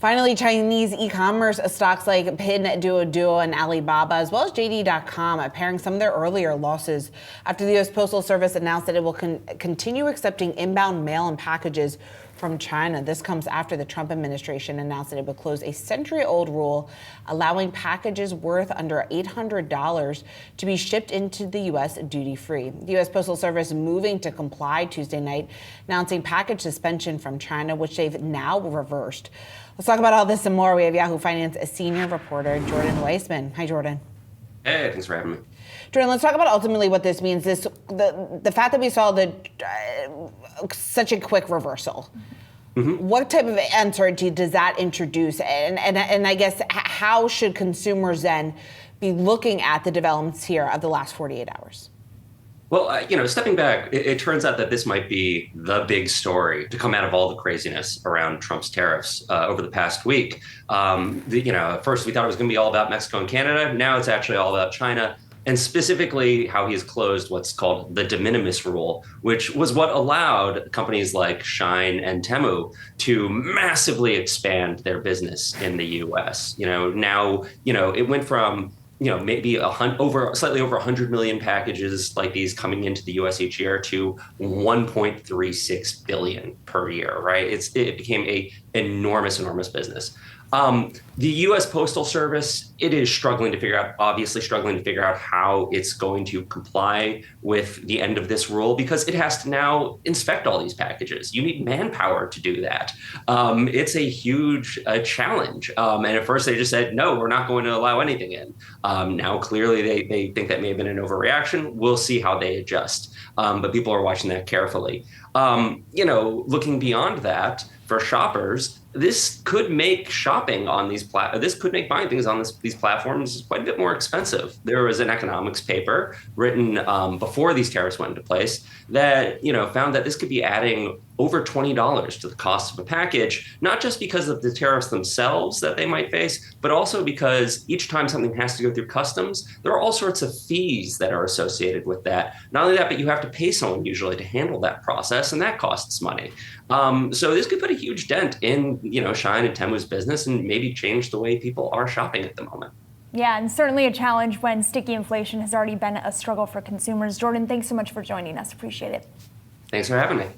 Finally, Chinese e-commerce stocks like Pinduoduo and Alibaba, as well as JD.com, are paring some of their earlier losses after the U.S. Postal Service announced that it will continue accepting inbound mail and packages from China. This comes after the Trump administration announced that it would close a century-old rule allowing packages worth under $800 to be shipped into the U.S. duty-free. The U.S. Postal Service moving to comply Tuesday night, announcing package suspension from China, which they've now reversed. Let's talk about all this and more. We have Yahoo Finance senior reporter Jordan Weissmann. Hi, Jordan. Hey, thanks for having me. Jordan, let's talk about ultimately what this means. The fact that we saw such a quick reversal. Mm-hmm. What type of uncertainty does that introduce? And I guess how should consumers then be looking at the developments here of the last 48 hours? Well, stepping back, it turns out that this might be the big story to come out of all the craziness around Trump's tariffs over the past week. At first we thought it was going to be all about Mexico and Canada. Now it's actually all about China, and specifically how he has closed what's called the de minimis rule, which was what allowed companies like Shein and Temu to massively expand their business in the U.S. Now it went from maybe slightly over 100 million packages like these coming into the U.S. each year to 1.36 billion per year, right? It became a enormous business. The U.S. Postal Service, it is obviously struggling to figure out how it's going to comply with the end of this rule, because it has to now inspect all these packages. You need manpower to do that. It's a huge challenge. And at first they just said, no, we're not going to allow anything in. Now, clearly they think that may have been an overreaction. We'll see how they adjust. But people are watching that carefully. Looking beyond that, for shoppers, this could make shopping on buying things on these platforms quite a bit more expensive. There was an economics paper written before these tariffs went into place that found that this could be adding over $20 to the cost of a package, not just because of the tariffs themselves that they might face, but also because each time something has to go through customs, there are all sorts of fees that are associated with that. Not only that, but you have to pay someone usually to handle that process, and that costs money. So this could put a huge dent in Shein and Temu's business and maybe change the way people are shopping at the moment. Yeah, and certainly a challenge when sticky inflation has already been a struggle for consumers. Jordan, thanks so much for joining us. Appreciate it. Thanks for having me.